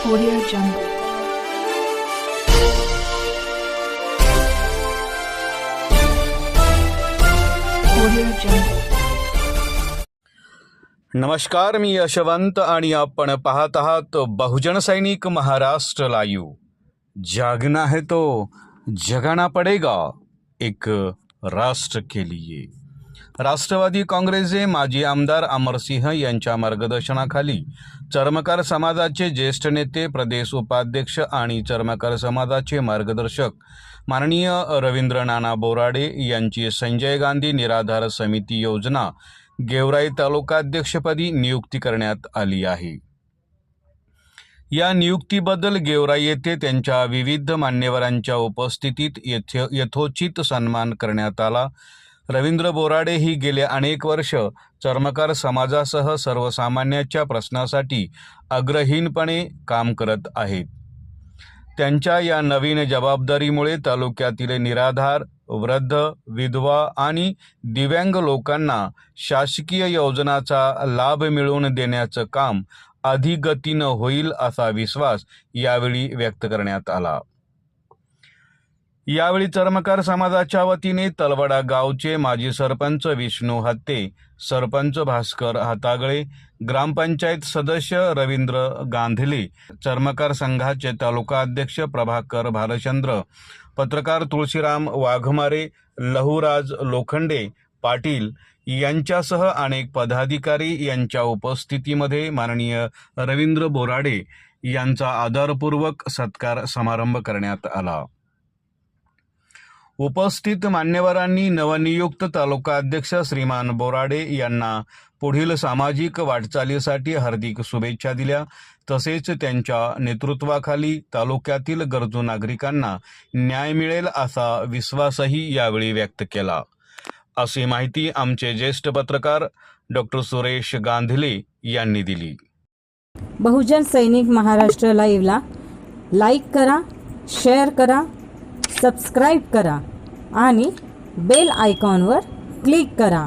Audio Jungle. Audio Jungle. नमस्कार, मी यशवंत आणि आपण पाहत आहात बहुजन सैनिक महाराष्ट्र लाईव्ह। जागना है तो जगाना पडेगा, एक राष्ट्र के लिए। राष्ट्रवादी काँग्रेसचे माजी आमदार अमरसिंह यांच्या मार्गदर्शनाखाली चर्मकार समाजाचे ज्येष्ठ नेते, प्रदेश उपाध्यक्ष आणि चर्मकार समाजाचे मार्गदर्शक माननीय रवींद्र नाना बोराडे यांची संजय गांधी निराधार समिती योजना गेवराई तालुकाध्यक्षपदी नियुक्ती करण्यात आली आहे। या नियुक्तीबद्दल गेवराई येथे त्यांच्या विविध मान्यवरांच्या उपस्थितीत यथोचित सन्मान करण्यात आला। रवींद्र बोराडे ही गेले अनेक वर्ष चर्मकार समाजासह सर्वसामान्यांच्या प्रश्नासाठी अग्रहीणपणे काम करत आहेत। त्यांच्या या नवीन जबाबदारीमुळे तालुक्यातील निराधार, वृद्ध, विधवा आणि दिव्यांग लोकांना शासकीय योजनांचा लाभ मिळवून देण्याचं काम अधिक गतीनं होईल असा विश्वास यावेळी व्यक्त करण्यात आला। यावेळी चर्मकार समाजाच्या वतीने तलवडा गावचे माजी सरपंच विष्णू हत्ते, सरपंच भास्कर हातागळे, ग्रामपंचायत सदस्य रवींद्र गांधले, चर्मकार संघाचे तालुका अध्यक्ष प्रभाकर भालचंद्र, पत्रकार तुळशीराम वाघमारे, लहुराज लोखंडे पाटील यांच्यासह अनेक पदाधिकारी यांच्या उपस्थितीमध्ये माननीय रवींद्र बोराडे यांचा आदरपूर्वक सत्कार समारंभ करण्यात आला। उपस्थित मान्यवरांनी नवनियुक्त तालुका अध्यक्ष श्रीमान बोराडे यांना पुढील सामाजिक वाटचालीसाठी हार्दिक शुभेच्छा दिल्या। तसेच त्यांच्या नेतृत्वाखाली तालुक्यातील गरजू नागरिकांना न्याय मिळेल असा विश्वासही यावेळी व्यक्त केला, अशी माहिती आमचे ज्येष्ठ पत्रकार डॉक्टर सुरेश गांधले यांनी दिली। बहुजन सैनिक महाराष्ट्र लाईव्हला लाईक करा, शेअर करा, सबस्क्राईब करा आणि बेल आयकॉनवर क्लिक करा।